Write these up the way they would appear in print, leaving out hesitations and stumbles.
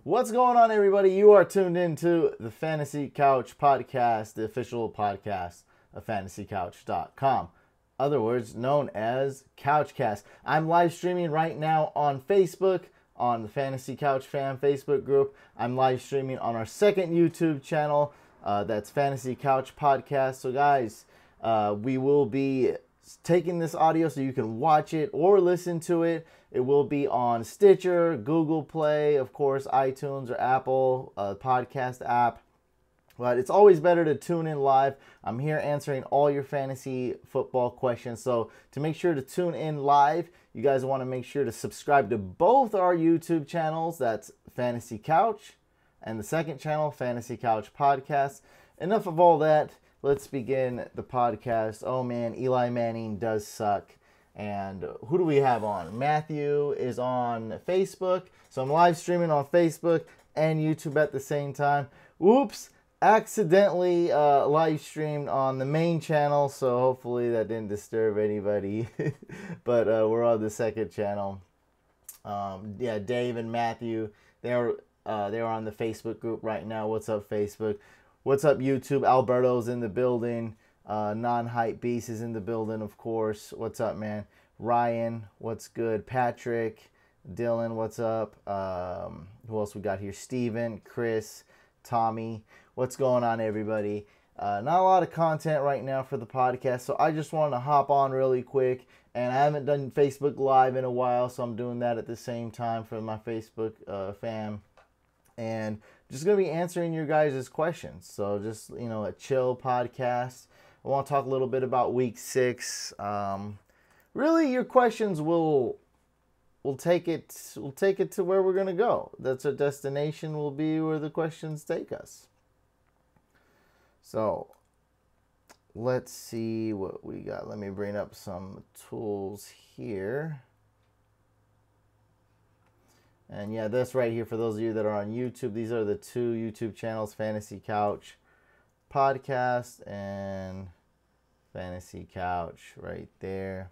What's going on, everybody? You are tuned into the Fantasy Couch Podcast, the official podcast of fantasycouch.com. Other words known as CouchCast. I'm live streaming right now on Facebook, on the Fantasy Couch Fam Facebook group. I'm live streaming on our second YouTube channel, that's Fantasy Couch Podcast. So guys, we will be taking this audio so you can watch it or listen to it. It will be on Stitcher, Google Play, of course, iTunes or Apple podcast app. But it's always better to tune in live. I'm here answering all your fantasy football questions. So to make sure to tune in live, you guys want to make sure to subscribe to both our YouTube channels. That's Fantasy Couch and the second channel, Fantasy Couch Podcast. Enough of all that. Let's begin the podcast. Oh man, Eli Manning does suck. And who do we have on? Matthew is on Facebook. So I'm live streaming on Facebook and YouTube at the same time. Whoops. Accidentally live streamed on the main channel. So hopefully that didn't disturb anybody. But we're on the second channel. Yeah, Dave and Matthew, they're on the Facebook group right now. What's up, Facebook? What's up, YouTube? Alberto's in the building. Non-Hype Beast is in the building, of course. What's up, man? Ryan, what's good? Patrick, Dylan, what's up? Who else we got here? Steven, Chris, Tommy. What's going on, everybody? Not a lot of content right now for the podcast, so I just wanted to hop on really quick. And I haven't done Facebook Live in a while, so I'm doing that at the same time for my Facebook fam. And just going to be answering your guys' questions. So just, you know, a chill podcast. I want to talk a little bit about week 6. Really, your questions will take it to where we're going to go. That's our destination, will be where the questions take us. So let's see what we got. Let me bring up some tools here. And yeah, this right here, for those of you that are on YouTube, these are the two YouTube channels, Fantasy Couch Podcast and Fantasy Couch right there.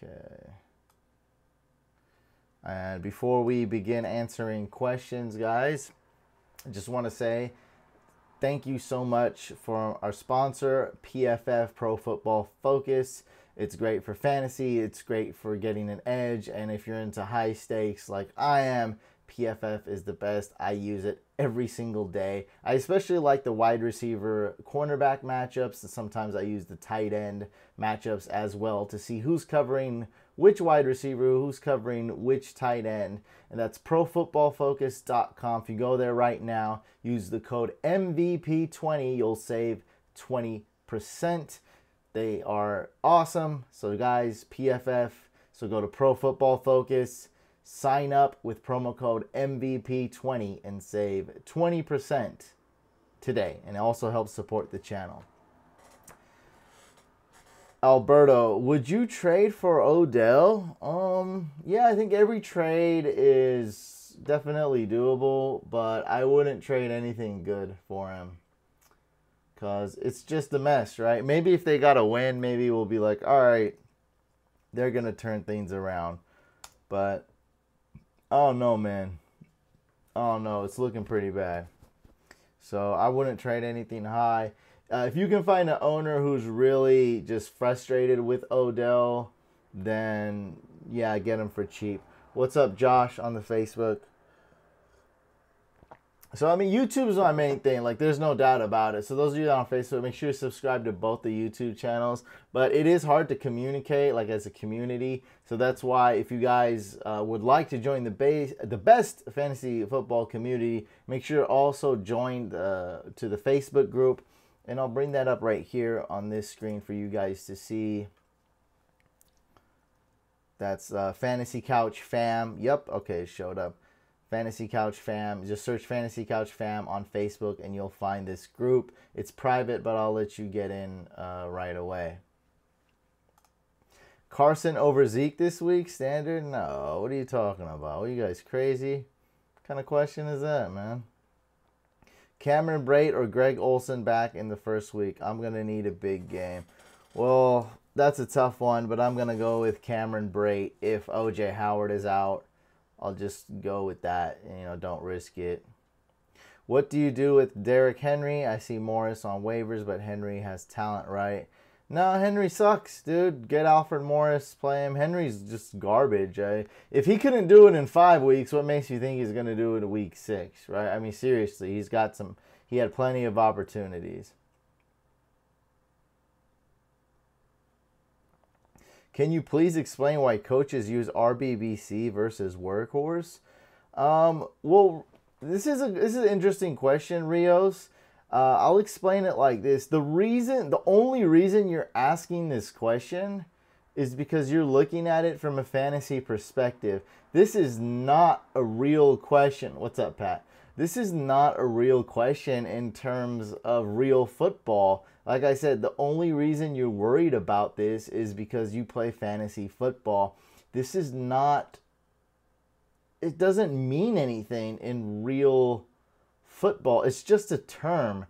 Okay. And before we begin answering questions, guys, I just want to say thank you so much for our sponsor, PFF, Pro Football Focus. It's great for fantasy. It's great for getting an edge. And if you're into high stakes like I am, PFF is the best. I use it every single day. I especially like the wide receiver cornerback matchups. And sometimes I use the tight end matchups as well to see who's covering which wide receiver, who's covering which tight end. And that's profootballfocus.com. If you go there right now, use the code MVP20, you'll save 20%. They are awesome. So guys, PFF, so go to Pro Football Focus, sign up with promo code MVP20 and save 20% today. And it also helps support the channel. Alberto, would you trade for Odell? Yeah, I think every trade is definitely doable, but I wouldn't trade anything good for him. Because it's just a mess, right? Maybe if they got a win, maybe we'll be like, all right, they're going to turn things around. But, oh no, man. Oh no, it's looking pretty bad. So I wouldn't trade anything high. If you can find an owner who's really just frustrated with Odell, then yeah, get him for cheap. What's up, Josh, on the Facebook? So, I mean, YouTube is my main thing. Like, there's no doubt about it. So, those of you that are on Facebook, make sure you subscribe to both the YouTube channels. But it is hard to communicate, like, as a community. So, that's why if you guys would like to join the best fantasy football community, make sure to also join to the Facebook group. And I'll bring that up right here on this screen for you guys to see. That's Fantasy Couch Fam. Yep, okay, it showed up. Fantasy Couch Fam. Just search Fantasy Couch Fam on Facebook and you'll find this group. It's private, but I'll let you get in right away. Carson over Zeke this week? Standard? No. What are you talking about? Are you guys crazy? What kind of question is that, man? Cameron Brate or Greg Olsen back in the first week? I'm going to need a big game. Well, that's a tough one, but I'm going to go with Cameron Brate if O.J. Howard is out. I'll just go with that. Don't risk it. What do you do with Derrick Henry? I see Morris on waivers, but Henry has talent, right? No, Henry sucks, dude. Get Alfred Morris, play him. Henry's just garbage. If he couldn't do it in 5 weeks, what makes you think he's going to do it in week 6, right? I mean, seriously, he had plenty of opportunities. Can you please explain why coaches use RBBC versus workhorse? Well, this is an interesting question, Rios. I'll explain it like this. The only reason you're asking this question is because you're looking at it from a fantasy perspective. This is not a real question. What's up, Pat? This is not a real question in terms of real football. Like I said, the only reason you're worried about this is because you play fantasy football. It doesn't mean anything in real football. It's just a term.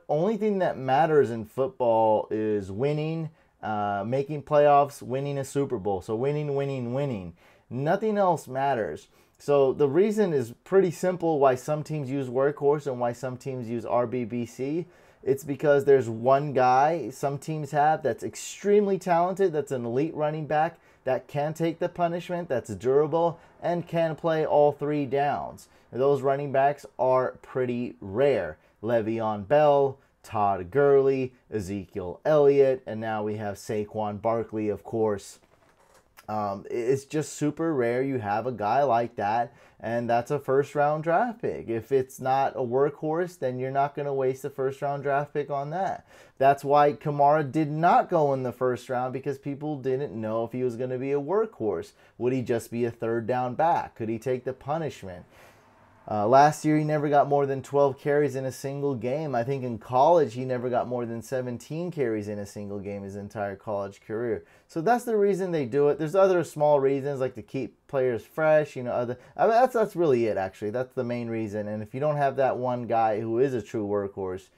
Only thing that matters in football is winning, making playoffs, winning a Super Bowl. So winning. Nothing else matters. So the reason is pretty simple why some teams use workhorse and why some teams use RBBC. It's because there's one guy some teams have that's extremely talented, that's an elite running back, that can take the punishment, that's durable, and can play all 3 downs. Those running backs are pretty rare. Le'Veon Bell, Todd Gurley, Ezekiel Elliott, and now we have Saquon Barkley, of course. It's just super rare you have a guy like that, and that's a first-round draft pick. If it's not a workhorse, then you're not going to waste a first-round draft pick on that. That's why Kamara did not go in the first round, because people didn't know if he was going to be a workhorse. Would he just be a third-down back? Could he take the punishment? Last year, he never got more than 12 carries in a single game. I think in college, he never got more than 17 carries in a single game his entire college career. So that's the reason they do it. There's other small reasons, like to keep players fresh. That's really it, actually. That's the main reason. And if you don't have that one guy who is a true workhorse,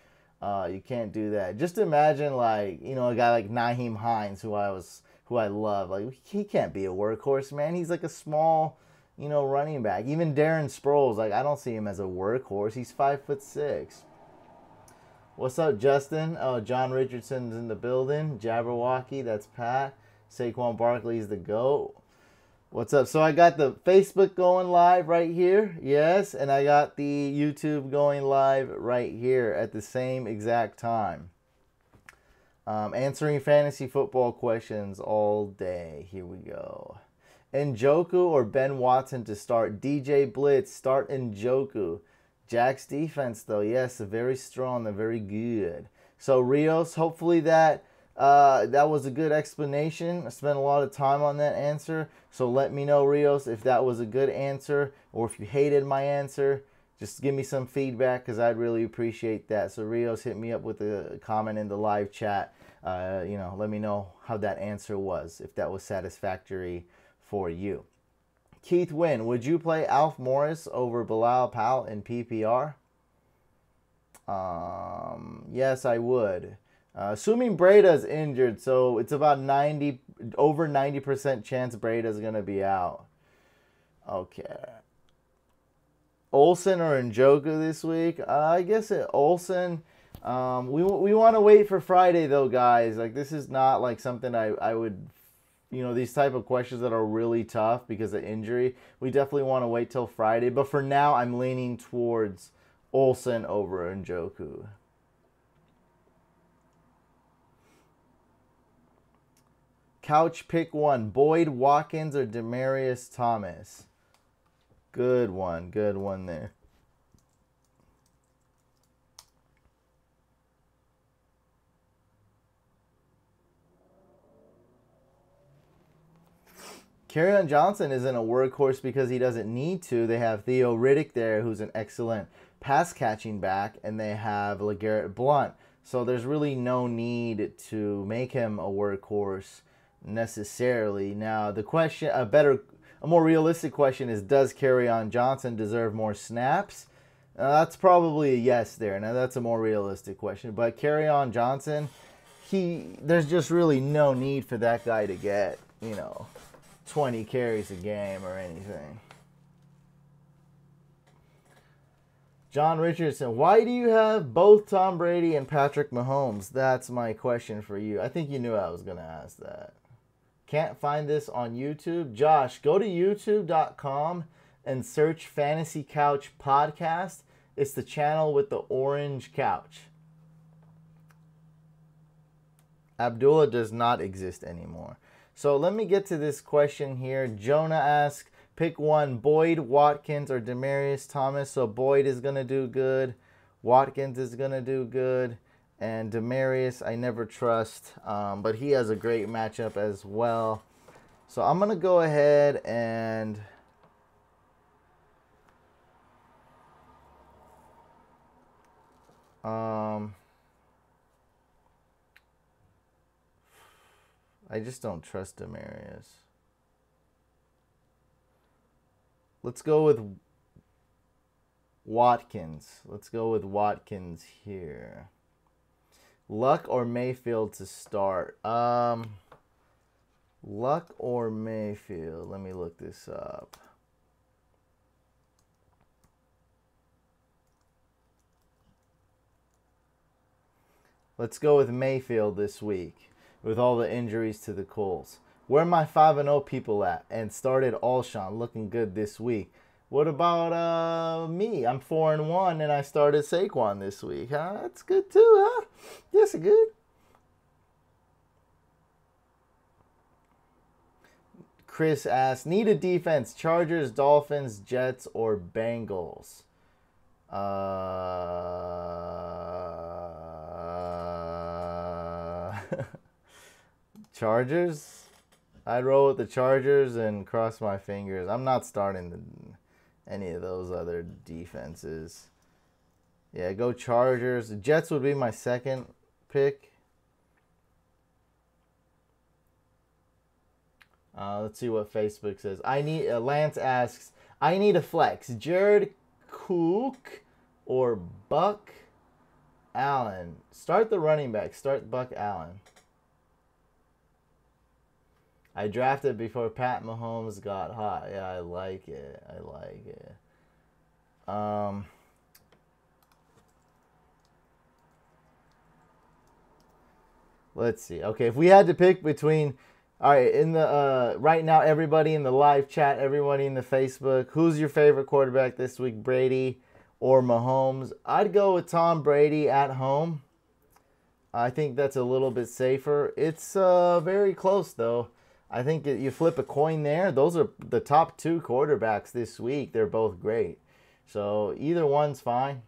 you can't do that. Just imagine, a guy like Nyheim Hines, who I love. He can't be a workhorse, man. He's like a small, running back. Even Darren Sproles, I don't see him as a workhorse. He's 5'6". What's up, Justin? Oh, John Richardson's in the building. Jabberwocky, that's Pat. Saquon Barkley's the GOAT. What's up? So I got the Facebook going live right here. Yes, and I got the YouTube going live right here at the same exact time. Answering fantasy football questions all day. Here we go. Njoku or Ben Watson to start? DJ Blitz, start Njoku. Jack's defense, though, yes, very strong. They're very good. So, Rios, hopefully that was a good explanation. I spent a lot of time on that answer. So let me know, Rios, if that was a good answer or if you hated my answer. Just give me some feedback because I'd really appreciate that. So, Rios, hit me up with a comment in the live chat. Let me know how that answer was, if that was satisfactory for you. Keith Wynn, would you play Alf Morris over Bilal Powell in PPR? Yes, I would. Assuming Breda's injured, so it's about over 90% chance Breda's going to be out. Okay. Olsen or Njoku this week? I guess Olsen. We want to wait for Friday, though, guys. This is not something I would... these type of questions that are really tough because of injury, we definitely want to wait till Friday. But for now, I'm leaning towards Olsen over Njoku. Couch pick 1. Boyd, Watkins, or Demaryius Thomas? Good one there. Kerryon Johnson isn't a workhorse because he doesn't need to. They have Theo Riddick there, who's an excellent pass-catching back, and they have LeGarrette Blount. So there's really no need to make him a workhorse necessarily. Now, the question, a more realistic question is, does Kerryon Johnson deserve more snaps? That's probably a yes there. Now, that's a more realistic question. But Kerryon Johnson, there's just really no need for that guy to get, 20 carries a game or anything. John Richardson, why do you have both Tom Brady and Patrick Mahomes? That's my question for you. I think you knew I was going to ask that. Can't find this on YouTube. Josh, go to youtube.com and search Fantasy Couch Podcast. It's the channel with the orange couch. Abdullah does not exist anymore. So let me get to this question here. Jonah asks, pick one, Boyd, Watkins, or Demaryius Thomas. So Boyd is going to do good. Watkins is going to do good. And Demaryius, I never trust. But he has a great matchup as well. So I'm going to go ahead and... I just don't trust Demaryius. Let's go with Watkins. Let's go with Watkins here. Luck or Mayfield to start? Luck or Mayfield? Let me look this up. Let's go with Mayfield this week with all the injuries to the Colts. Where are my 5-0 people at? And started Alshon, looking good this week. What about me? I'm 4-1 and I started Saquon this week. Huh? That's good too, huh? Yes, good. Chris asks, need a defense, Chargers, Dolphins, Jets, or Bengals? Chargers? I'd roll with the Chargers and cross my fingers. I'm not starting any of those other defenses. Yeah, go Chargers. The Jets would be my second pick. Let's see what Facebook says. Lance asks, I need a flex. Jared Cook or Buck Allen? Start the running back. Start Buck Allen. I drafted before Pat Mahomes got hot. Yeah, I like it. I like it. Let's see. Okay, if we had to pick between... All right, in the right now, everybody in the live chat, everybody in the Facebook, who's your favorite quarterback this week, Brady or Mahomes? I'd go with Tom Brady at home. I think that's a little bit safer. It's very close, though. I think you flip a coin there. Those are the top two quarterbacks this week. They're both great. So either one's fine.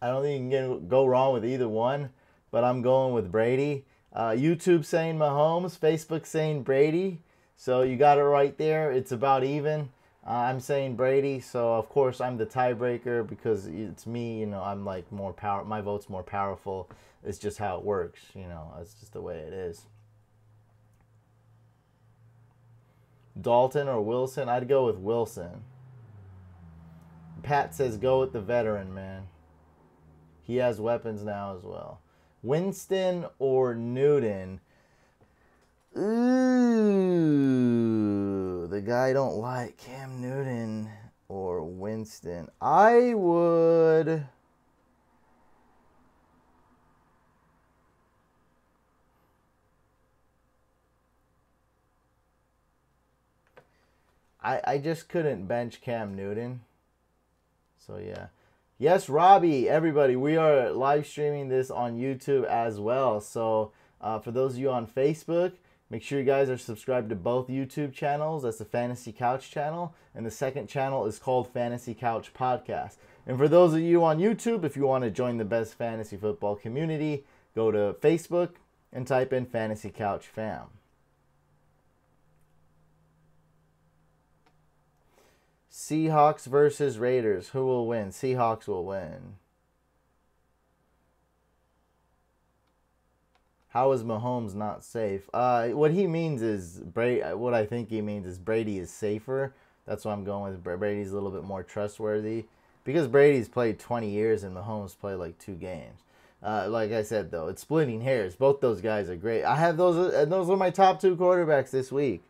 I don't think you can go wrong with either one, but I'm going with Brady. YouTube saying Mahomes, Facebook saying Brady. So you got it right there. It's about even. I'm saying Brady, so of course I'm the tiebreaker because it's me. You know, I'm like more power. My vote's more powerful. It's just how it works. You know, it's just the way it is. Dalton or Wilson? I'd go with Wilson. Pat says go with the veteran, man. He has weapons now as well. Winston or Newton? Ooh, the guy don't like Cam Newton or Winston. I would... I just couldn't bench Cam Newton. So, yeah. Yes, Robbie, everybody, we are live streaming this on YouTube as well. So, for those of you on Facebook, make sure you guys are subscribed to both YouTube channels. That's the Fantasy Couch channel. And the second channel is called Fantasy Couch Podcast. And for those of you on YouTube, if you want to join the best fantasy football community, go to Facebook and type in Fantasy Couch Fam. Seahawks versus Raiders. Who will win? Seahawks will win. How is Mahomes not safe? What he means is what I think he means is Brady is safer. That's why I'm going with Brady's a little bit more trustworthy. Because Brady's played 20 years and Mahomes played like 2 games. Like I said, though, it's splitting hairs. Both those guys are great. I have those. Those are my top 2 quarterbacks this week.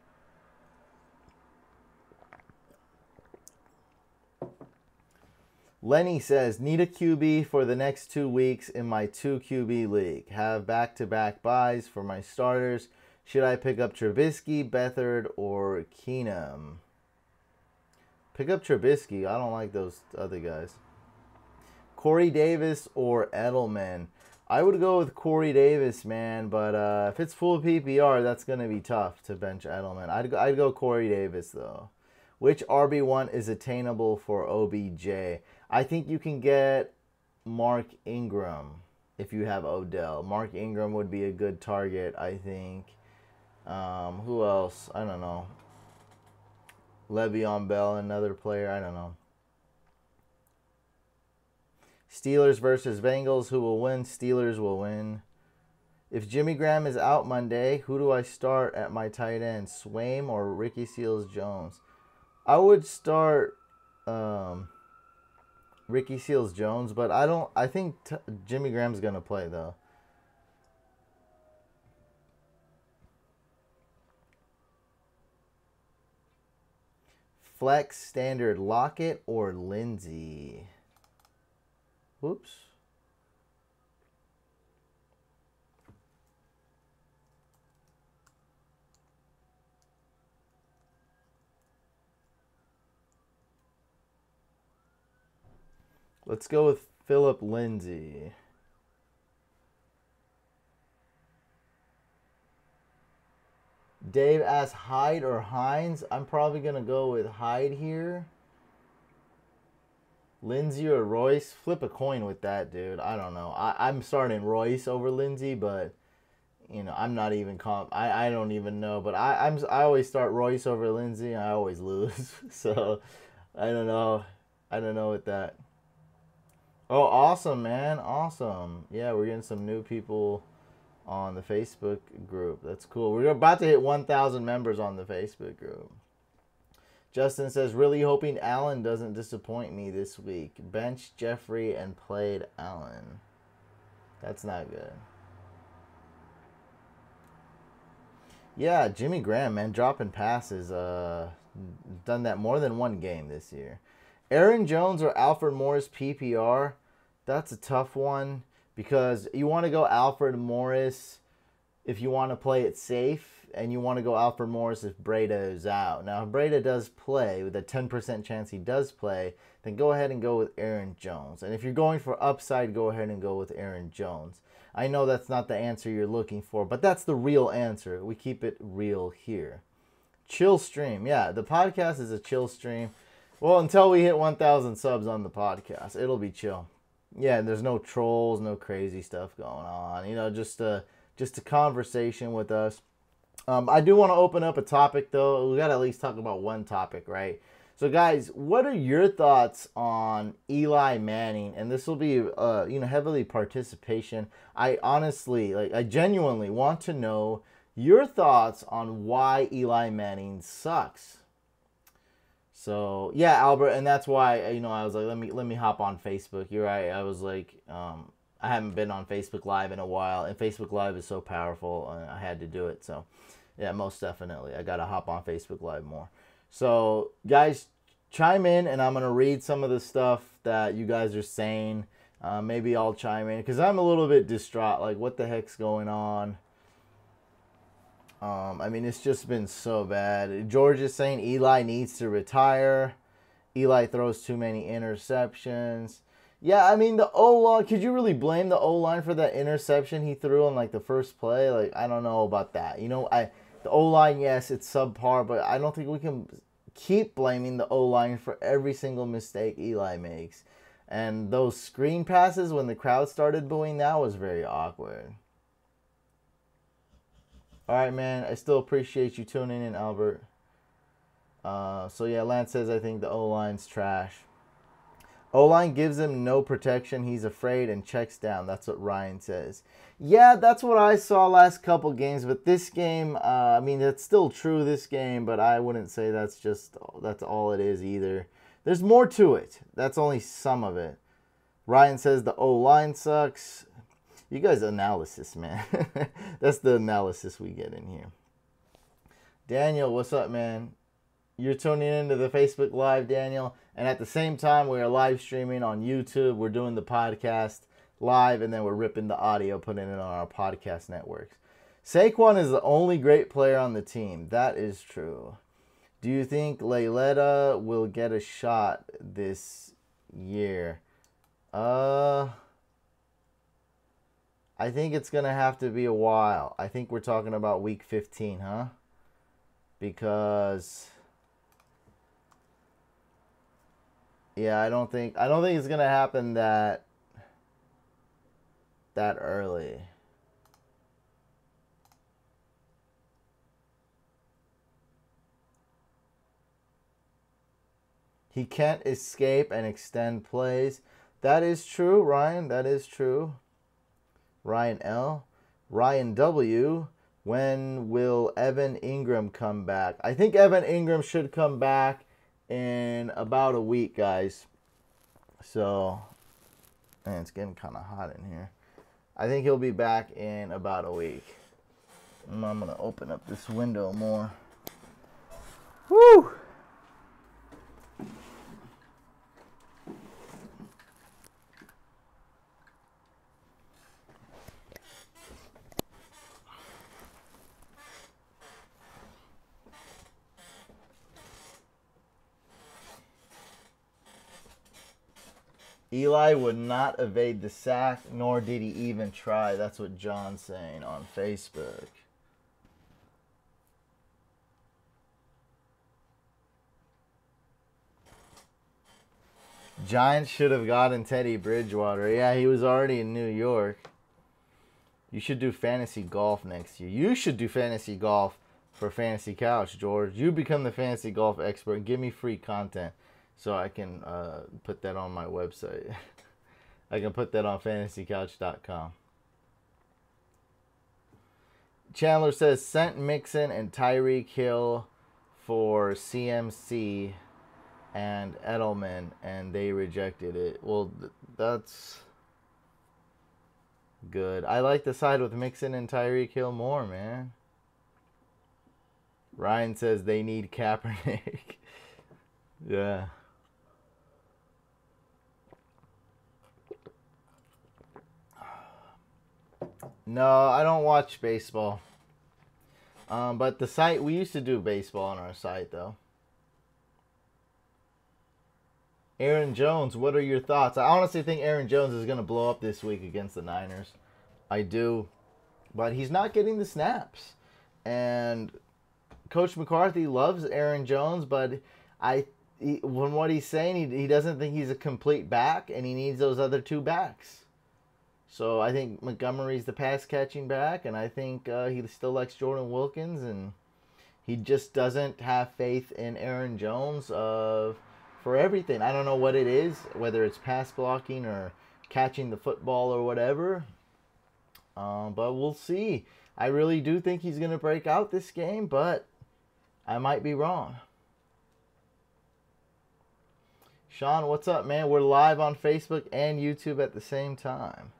Lenny says, need a QB for the next 2 weeks in my 2 QB league. Have back-to-back buys for my starters. Should I pick up Trubisky, Beathard, or Keenum? Pick up Trubisky. I don't like those other guys. Corey Davis or Edelman? I would go with Corey Davis, man. But if it's full PPR, that's going to be tough to bench Edelman. I'd go Corey Davis, though. Which RB1 is attainable for OBJ? I think you can get Mark Ingram if you have Odell. Mark Ingram would be a good target, I think. Who else? I don't know. Le'Veon Bell, another player. I don't know. Steelers versus Bengals. Who will win? Steelers will win. If Jimmy Graham is out Monday, who do I start at my tight end? Swaim or Ricky Seals-Jones? I would start Ricky Seals-Jones, but I think Jimmy Graham's going to play, though. Flex standard Lockett or Lindsey? Whoops. Let's go with Philip Lindsay. Dave asks Hyde or Hines. I'm probably going to go with Hyde here. Lindsay or Royce? Flip a coin with that, dude. I don't know. I'm starting Royce over Lindsay, but you know, I'm not even I don't even know, but I always start Royce over Lindsay and I always lose. So I don't know. I don't know with that. Oh, awesome, man. Awesome. Yeah, we're getting some new people on the Facebook group. That's cool. We're about to hit 1,000 members on the Facebook group. Justin says, really hoping Allen doesn't disappoint me this week. Bench Jeffrey and played Allen. That's not good. Yeah, Jimmy Graham, man, dropping passes. Done that more than one game this year. Aaron Jones or Alfred Morris PPR? That's a tough one because you want to go Alfred Morris if you want to play it safe, and you want to go Alfred Morris if Breda is out. Now, if Breda does play, with a 10% chance he does play, then go ahead and go with Aaron Jones. And if you're going for upside, go ahead and go with Aaron Jones. I know that's not the answer you're looking for, but that's the real answer. We keep it real here. Chill stream. Yeah, the podcast is a chill stream. Well, until we hit 1,000 subs on the podcast, it'll be chill. Yeah, there's no trolls, no crazy stuff going on. You know, just a conversation with us. I do want to open up a topic, though. We got to at least talk about one topic, right? So, guys, what are your thoughts on Eli Manning? And this will be, heavily participation. I honestly, I genuinely want to know your thoughts on why Eli Manning sucks. So, yeah, Albert, and that's why, I was like, let me hop on Facebook. You're right. I was like, I haven't been on Facebook Live in a while, and Facebook Live is so powerful, and I had to do it. So, yeah, most definitely. I got to hop on Facebook Live more. So, guys, chime in, and I'm going to read some of the stuff that you guys are saying. Maybe I'll chime in, because I'm a little bit distraught. Like, what the heck's going on? It's just been so bad. George is saying Eli needs to retire. Eli throws too many interceptions. Yeah, the O-line, could you really blame the O-line for that interception he threw on, the first play? I don't know about that. The O-line, yes, it's subpar, but I don't think we can keep blaming the O-line for every single mistake Eli makes. And those screen passes when the crowd started booing, that was very awkward. All right, man. I still appreciate you tuning in, Albert. So, yeah, Lance says, I think the O-line's trash. O-line gives him no protection. He's afraid and checks down. That's what Ryan says. Yeah, that's what I saw last couple games. But this game, that's still true this game. But I wouldn't say that's all it is either. There's more to it. That's only some of it. Ryan says the O-line sucks. You guys' analysis, man. That's the analysis we get in here. Daniel, what's up, man? You're tuning into the Facebook Live, Daniel. And at the same time, we are live streaming on YouTube. We're doing the podcast live, and then we're ripping the audio, putting it on our podcast networks. Saquon is the only great player on the team. That is true. Do you think Layletta will get a shot this year? I think it's going to have to be a while. I think we're talking about week 15, huh? Because yeah, I don't think it's going to happen that early. He can't escape and extend plays. That is true, Ryan. That is true. Ryan L. Ryan W. When will Evan Ingram come back? I think Evan Ingram should come back in about a week, guys. So, man, it's getting kind of hot in here. I think he'll be back in about a week. I'm going to open up this window more. Woo! Eli would not evade the sack, nor did he even try. That's what John's saying on Facebook. Giants should have gotten Teddy Bridgewater. Yeah, he was already in New York. You should do fantasy golf next year. You should do fantasy golf for Fantasy Couch, George. You become the fantasy golf expert. Give me free content so I can put that on my website. I can put that on fantasycouch.com. Chandler says, sent Mixon and Tyreek Hill for CMC and Edelman, and they rejected it. Well, that's good. I like the side with Mixon and Tyreek Hill more, man. Ryan says they need Kaepernick. Yeah. No, I don't watch baseball. But the site, we used to do baseball on our site, though. Aaron Jones, what are your thoughts? I honestly think Aaron Jones is going to blow up this week against the Niners. I do. But he's not getting the snaps. And Coach McCarthy loves Aaron Jones, but from what he's saying, he doesn't think he's a complete back, and he needs those other two backs. So I think Montgomery's the pass-catching back, and I think he still likes Jordan Wilkins, and he just doesn't have faith in Aaron Jones for everything. I don't know what it is, whether it's pass blocking or catching the football or whatever, but we'll see. I really do think he's going to break out this game, but I might be wrong. Sean, what's up, man? We're live on Facebook and YouTube at the same time.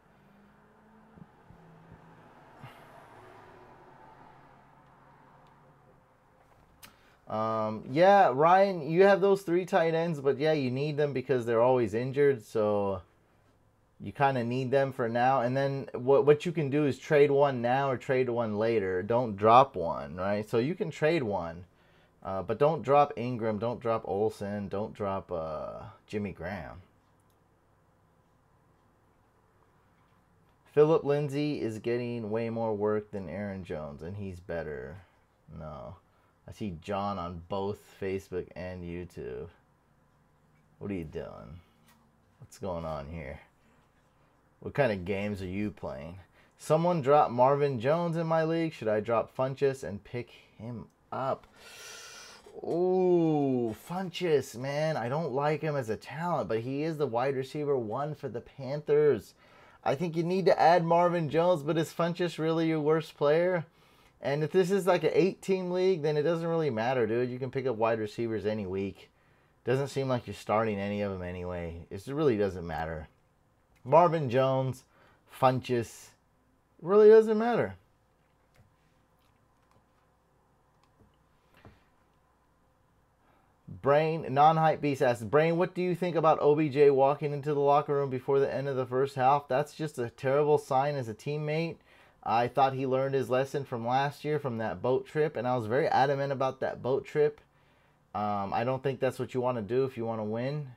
Yeah, Ryan, you have those 3 tight ends, but yeah, you need them because they're always injured, so you kind of need them for now. And then what you can do is trade one now or trade one later. Don't drop one, right? So you can trade one, but don't drop Ingram, don't drop Olsen, don't drop Jimmy Graham. Philip Lindsay is getting way more work than Aaron Jones, and he's better. No. I see John on both Facebook and YouTube. What are you doing? What's going on here? What kind of games are you playing? Someone dropped Marvin Jones in my league. Should I drop Funchess and pick him up? Ooh, Funchess, man. I don't like him as a talent, but he is the wide receiver 1 for the Panthers. I think you need to add Marvin Jones, but is Funchess really your worst player? And if this is like an 8-team league, then it doesn't really matter, dude. You can pick up wide receivers any week. Doesn't seem like you're starting any of them anyway. It really doesn't matter. Marvin Jones, Funchess, really doesn't matter. Brain, non-hype beast asks, Brain, what do you think about OBJ walking into the locker room before the end of the first half? That's just a terrible sign as a teammate. I thought he learned his lesson from last year from that boat trip, and I was very adamant about that boat trip. I don't think that's what you want to do if you want to win,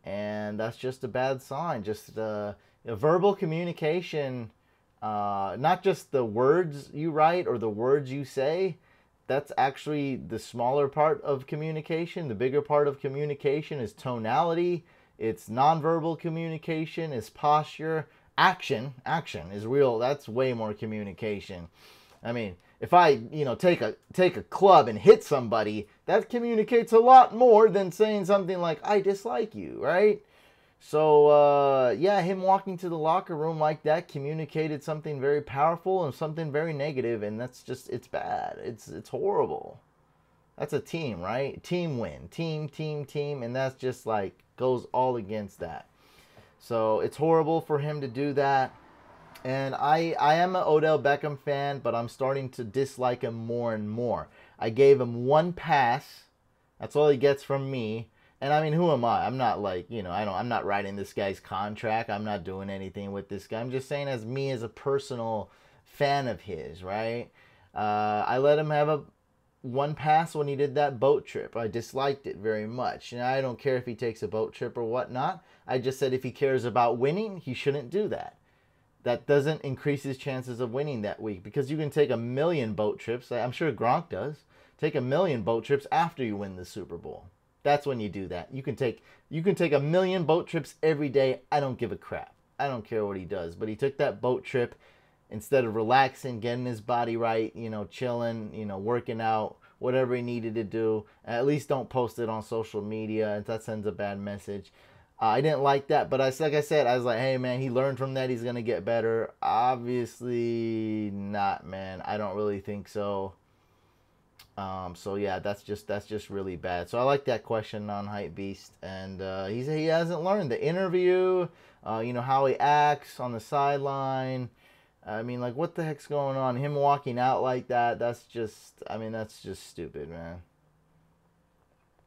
and that's just a bad sign. Just a verbal communication, not just the words you write or the words you say. That's actually the smaller part of communication. The bigger part of communication is tonality. It's nonverbal communication. It's posture. Action is real. That's way more communication. I mean, if I, take a club and hit somebody, that communicates a lot more than saying something like, I dislike you, right? So, yeah, him walking to the locker room like that communicated something very powerful and something very negative, and that's just, it's bad. It's horrible. That's a team, right? Team win. Team, and that's just like, goes all against that. So, it's horrible for him to do that. And I am an Odell Beckham fan, but I'm starting to dislike him more and more. I gave him one pass. That's all he gets from me. And I mean, who am I? I'm not like, I'm not writing this guy's contract. I'm not doing anything with this guy. I'm just saying as me as a personal fan of his, right? I let him have one pass when he did that boat trip. I disliked it very much. And I don't care if he takes a boat trip or whatnot. I just said if he cares about winning, he shouldn't do that. That doesn't increase his chances of winning that week, because you can take 1,000,000 boat trips. I'm sure Gronk does. Take 1,000,000 boat trips after you win the Super Bowl. That's when you do that. You can take 1,000,000 boat trips every day. I don't give a crap. I don't care what he does. But he took that boat trip instead of relaxing, getting his body right, chilling, working out, whatever he needed to do. At least don't post it on social media. That sends a bad message. I didn't like that, but like I said, I was like, hey, man, he learned from that. He's going to get better. Obviously not, man. I don't really think so. So, yeah, that's just really bad. So, I like that question on Hype Beast. And he hasn't learned. The interview, how he acts on the sideline. I mean, like, what the heck's going on? Him walking out like that, that's just stupid, man.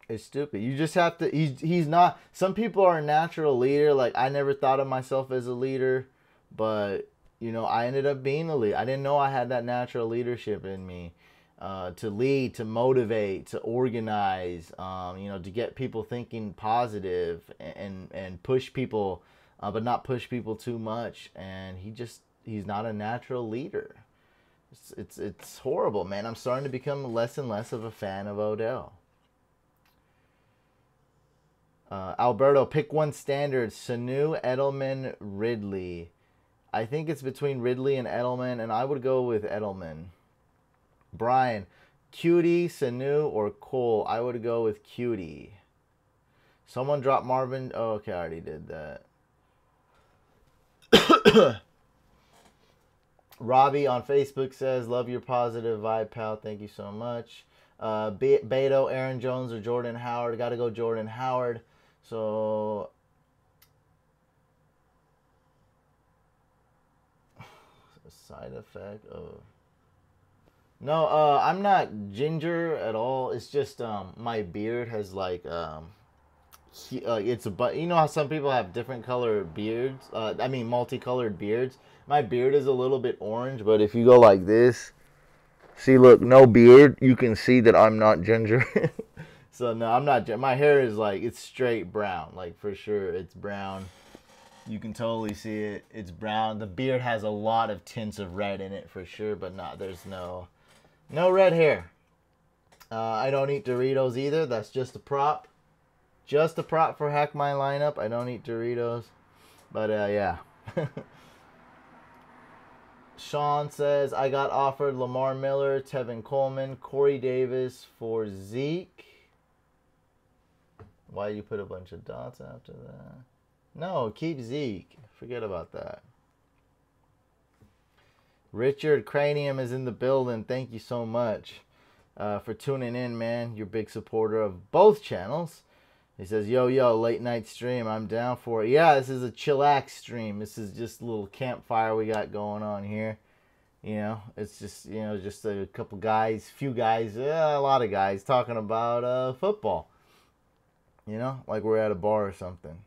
It's stupid. You just have to. He's not. Some people are a natural leader. Like, I never thought of myself as a leader, but I ended up being a leader. I didn't know I had that natural leadership in me, to lead, to motivate, to organize. To get people thinking positive and push people, but not push people too much. And he's not a natural leader. It's horrible, man. I'm starting to become less and less of a fan of Odell. Alberto, pick one standard. Sanu, Edelman, Ridley. I think it's between Ridley and Edelman, and I would go with Edelman. Brian, Cutie, Sanu, or Cole? I would go with Cutie. Someone dropped Marvin. Oh, okay, I already did that. Robbie on Facebook says, love your positive vibe, pal. Thank you so much. Beto, Aaron Jones, or Jordan Howard? Got to go Jordan Howard. So, side effect of... No, I'm not ginger at all. It's just my beard has like it's how some people have different colored beards. Multicolored beards. My beard is a little bit orange, but if you go like this, see, look, no beard. You can see that I'm not ginger. So no, I'm not. My hair is like, it's straight brown, like for sure. It's brown. You can totally see it. It's brown. The beard has a lot of tints of red in it for sure, but there's no red hair. I don't eat Doritos either. That's just a prop. Just a prop for Hack My Lineup. I don't eat Doritos. But yeah. Sean says, I got offered Lamar Miller, Tevin Coleman, Corey Davis for Zeke. Why you put a bunch of dots after that? No, keep Zeke. Forget about that. Richard Cranium is in the building. Thank you so much for tuning in, man. You're a big supporter of both channels. He says, yo, late night stream. I'm down for it. Yeah, this is a chillax stream. This is just a little campfire we got going on here. It's just, just a couple guys, a lot of guys talking about football. You know, like we're at a bar or something.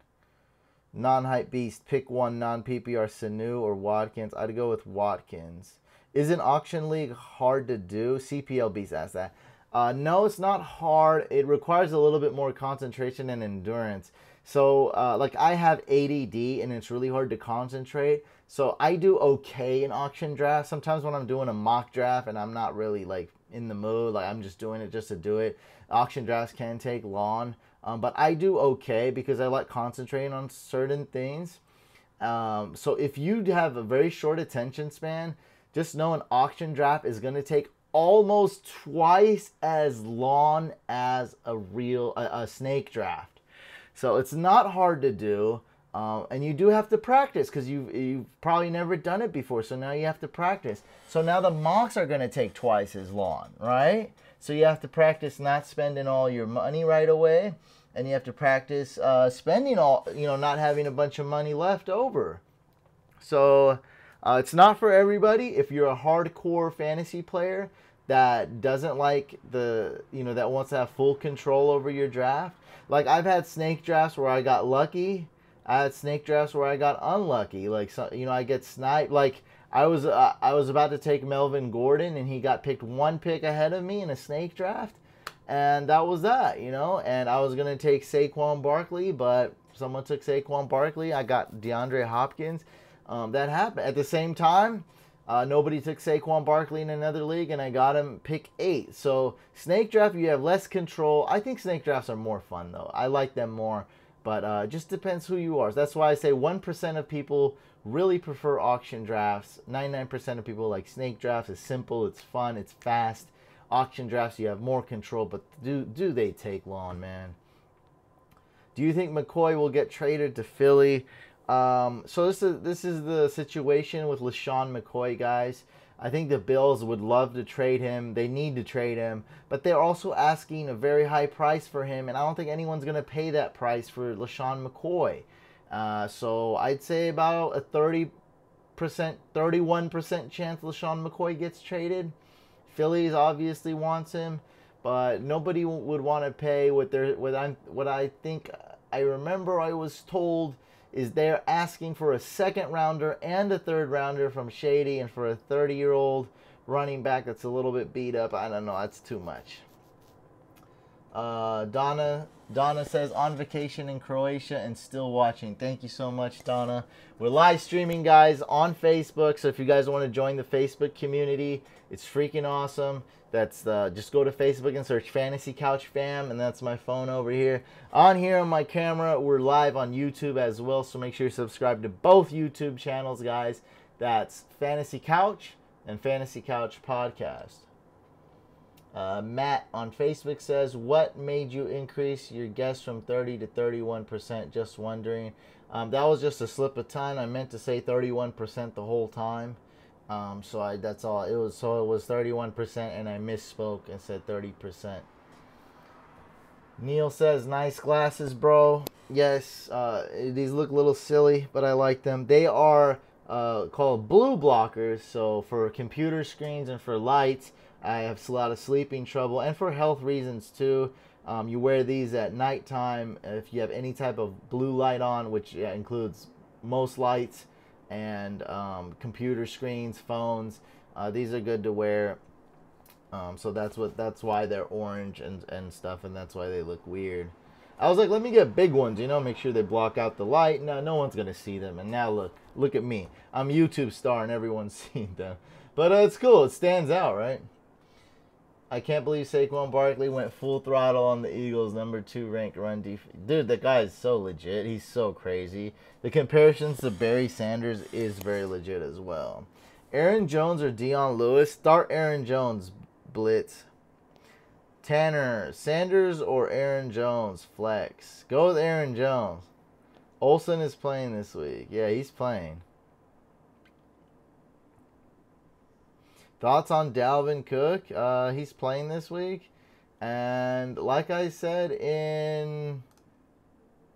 Non-hype beast, pick one non-PPR, Sanu or Watkins. I'd go with Watkins. Isn't Auction League hard to do? CPL beast asked that. No, it's not hard. It requires a little bit more concentration and endurance. So, like I have ADD and it's really hard to concentrate. So I do okay in auction drafts. Sometimes when I'm doing a mock draft and I'm not really like in the mood, like I'm just doing it just to do it. Auction drafts can take long. But I do okay because I like concentrating on certain things. So if you have a very short attention span, just know an auction draft is going to take almost twice as long as a snake draft. So it's not hard to do. And you do have to practice because you've probably never done it before. So now you have to practice. So now the mocks are going to take twice as long, right? So you have to practice not spending all your money right away. And you have to practice spending all, not having a bunch of money left over. So it's not for everybody. If you're a hardcore fantasy player that doesn't like that wants to have full control over your draft. Like I've had snake drafts where I got lucky. I had snake drafts where I got unlucky. Like, I get sniped. Like I was about to take Melvin Gordon and he got picked one pick ahead of me in a snake draft. And that was that, And I was going to take Saquon Barkley, but someone took Saquon Barkley. I got DeAndre Hopkins. That happened. At the same time, nobody took Saquon Barkley in another league, and I got him pick 8. So snake draft, you have less control. I think snake drafts are more fun, though. I like them more, but it just depends who you are. So that's why I say 1% of people really prefer auction drafts. 99% of people like snake drafts. It's simple, it's fun, it's fast. Auction drafts, you have more control, but do they take long, man? Do you think McCoy will get traded to Philly? So this is the situation with LaShawn McCoy, guys. I think the Bills would love to trade him. They need to trade him, but they're also asking a very high price for him, and I don't think anyone's going to pay that price for LaShawn McCoy. So I'd say about a 31% chance LaShawn McCoy gets traded. Phillies obviously wants him, but nobody would want to pay what I think I remember I was told is they're asking for a second rounder and a third rounder from Shady, and for a 30-year-old running back that's a little bit beat up, I don't know, that's too much. Donna says on vacation in Croatia and still watching. Thank you so much, Donna. We're live streaming, guys, on Facebook. So if you guys want to join the Facebook community, it's freaking awesome. That's just go to Facebook and search Fantasy Couch Fam, and that's my phone over here. On here on my camera, we're live on YouTube as well. So make sure you subscribe to both YouTube channels, guys. That's Fantasy Couch and Fantasy Couch Podcast. Matt on Facebook says, what made you increase your guess from 30 to 31%? Just wondering. That was just a slip of tongue. I meant to say 31% the whole time. That's all. It was 31% and I misspoke and said 30%. Neil says, nice glasses, bro. Yes, these look a little silly, but I like them. They are called blue blockers, so for computer screens and for lights. I have a lot of sleeping trouble, and for health reasons too. You wear these at nighttime if you have any type of blue light on, which includes most lights and computer screens, phones. These are good to wear. So that's why they're orange and stuff, and that's why they look weird. I was like, let me get big ones, make sure they block out the light. No one's gonna see them. And now look at me. I'm a YouTube star, and everyone's seen them. But it's cool. It stands out, right? I can't believe Saquon Barkley went full throttle on the Eagles' #2 ranked run defense. Dude, the guy is so legit. He's so crazy. The comparisons to Barry Sanders is very legit as well. Aaron Jones or Dion Lewis? Start Aaron Jones, Blitz. Tanner, Sanders or Aaron Jones? Flex. Go with Aaron Jones. Olsen is playing this week. Yeah, he's playing. Thoughts on Dalvin Cook? He's playing this week. And like I said in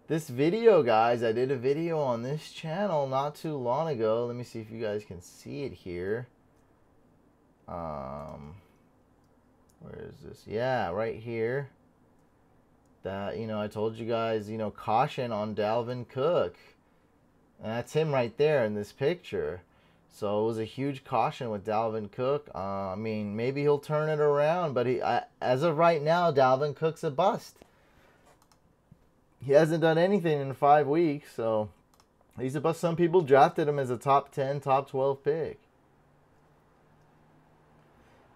this video, guys, I did a video on this channel not too long ago. Let me see if you guys can see it here. Where is this? Yeah, right here. that, I told you guys, caution on Dalvin Cook. And that's him right there in this picture. So it was a huge caution with Dalvin Cook. I mean, maybe he'll turn it around, but as of right now, Dalvin Cook's a bust. He hasn't done anything in 5 weeks, so he's a bust. Some people drafted him as a top 10, top 12 pick.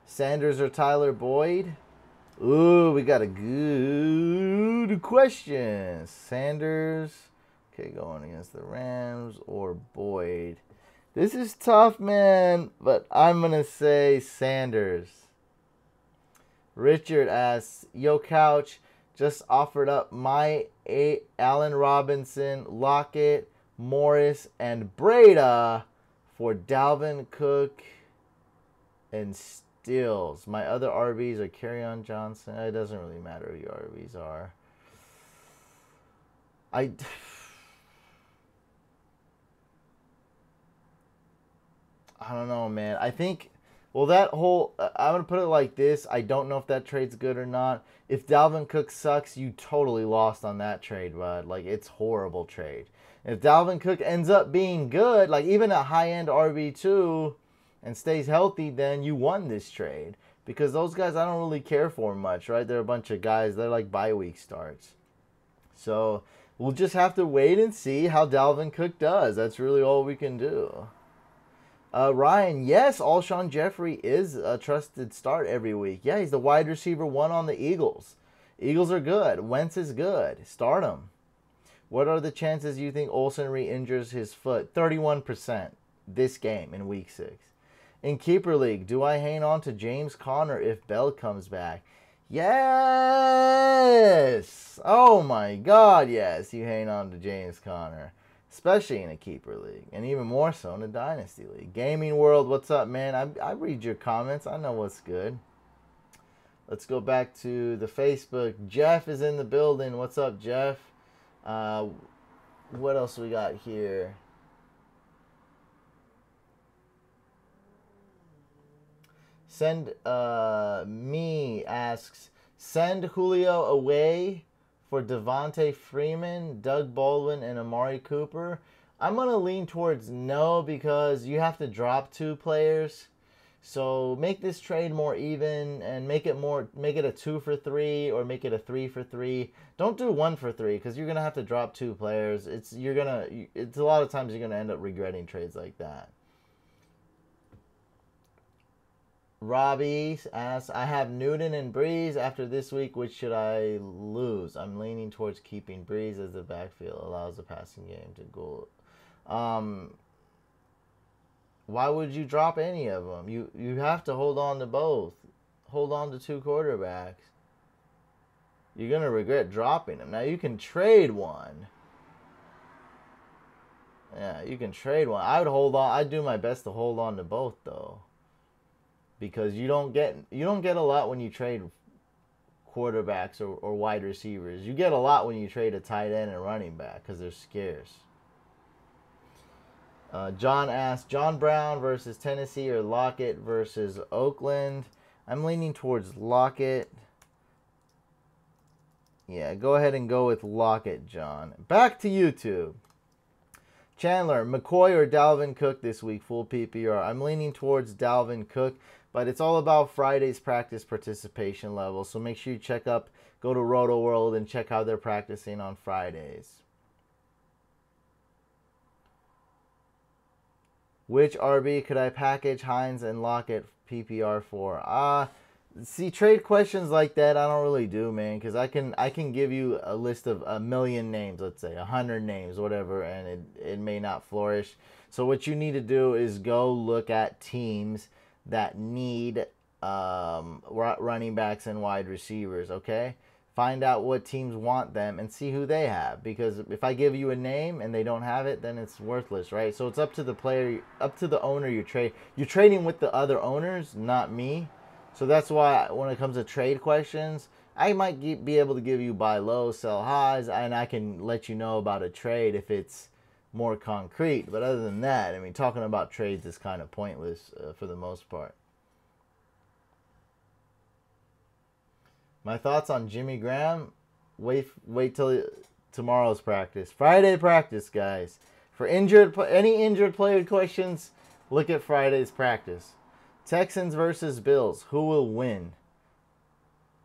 Sanders or Tyler Boyd? Ooh, we got a good question. Sanders, okay, going against the Rams, or Boyd. This is tough, man, but I'm going to say Sanders. Richard asks, yo, Couch, just offered up my 8 Allen Robinson, Lockett, Morris, and Breda for Dalvin Cook and Stills. My other RBs are Kerryon Johnson. It doesn't really matter who your RBs are. I don't know, man. I think, well, that whole, I'm going to put it like this. I don't know if that trade's good or not. If Dalvin Cook sucks, you totally lost on that trade, bud. Like, it's horrible trade. If Dalvin Cook ends up being good, like even a high-end RB2 and stays healthy, then you won this trade. Because those guys, I don't really care for much, right? They're a bunch of guys. They're like bye-week starts. So we'll just have to wait and see how Dalvin Cook does. That's really all we can do. Ryan, yes, Alshon Jeffrey is a trusted start every week. Yeah, he's the wide receiver 1 on the Eagles. Eagles are good. Wentz is good. Start him. What are the chances you think Olsen re-injures his foot? 31% this game in week 6. In Keeper League, do I hang on to James Conner if Bell comes back? Yes! Oh my God, yes, you hang on to James Conner. Especially in a Keeper League. And even more so in a Dynasty League. Gaming World, what's up, man? I read your comments. I know what's good. Let's go back to the Facebook. Jeff is in the building. What's up, Jeff? What else we got here? Me asks, send Julio away for Devontae Freeman, Doug Baldwin, and Amari Cooper. I'm going to lean towards no, because you have to drop 2 players. So make this trade more even and make it a 2 for 3 or make it a 3 for 3. Don't do 1 for 3, because you're going to have to drop 2 players. It's a lot of times you're going to end up regretting trades like that. Robbie asks, I have Newton and Breeze. After this week, which should I lose? I'm leaning towards keeping Breeze, as the backfield allows the passing game to go. Why would you drop any of them? You have to hold on to both. Hold on to 2 quarterbacks. You're going to regret dropping them. Now, you can trade one. Yeah, you can trade one. I would hold on. I'd do my best to hold on to both, though. Because you don't get a lot when you trade quarterbacks or wide receivers. You get a lot when you trade a tight end and running back, because they're scarce. John asks, John Brown versus Tennessee or Lockett versus Oakland? I'm leaning towards Lockett. Yeah, go ahead and go with Lockett, John. Back to YouTube. Chandler, McCoy or Dalvin Cook this week, full PPR? I'm leaning towards Dalvin Cook, but it's all about Friday's practice participation level. So make sure you go to Roto World and check how they're practicing on Fridays. Which RB could I package Hines and Lockett PPR for? See, trade questions like that I don't really do, man, because I can give you a list of 1,000,000 names, let's say 100 names, whatever, and it may not flourish. So what you need to do is go look at teams that need running backs and wide receivers, okay? Find out what teams want them and see who they have. Because if I give you a name and they don't have it, then it's worthless, right? So it's up to the player, up to the owner you trade. You're trading with the other owners, not me. So that's why when it comes to trade questions, I might be able to give you buy low, sell highs, and I can let you know about a trade if it's more concrete. But other than that, I mean, talking about trades is kind of pointless for the most part. My thoughts on Jimmy Graham? Wait till tomorrow's practice. Friday practice, guys. For any injured player questions, look at Friday's practice. Texans versus Bills. Who will win?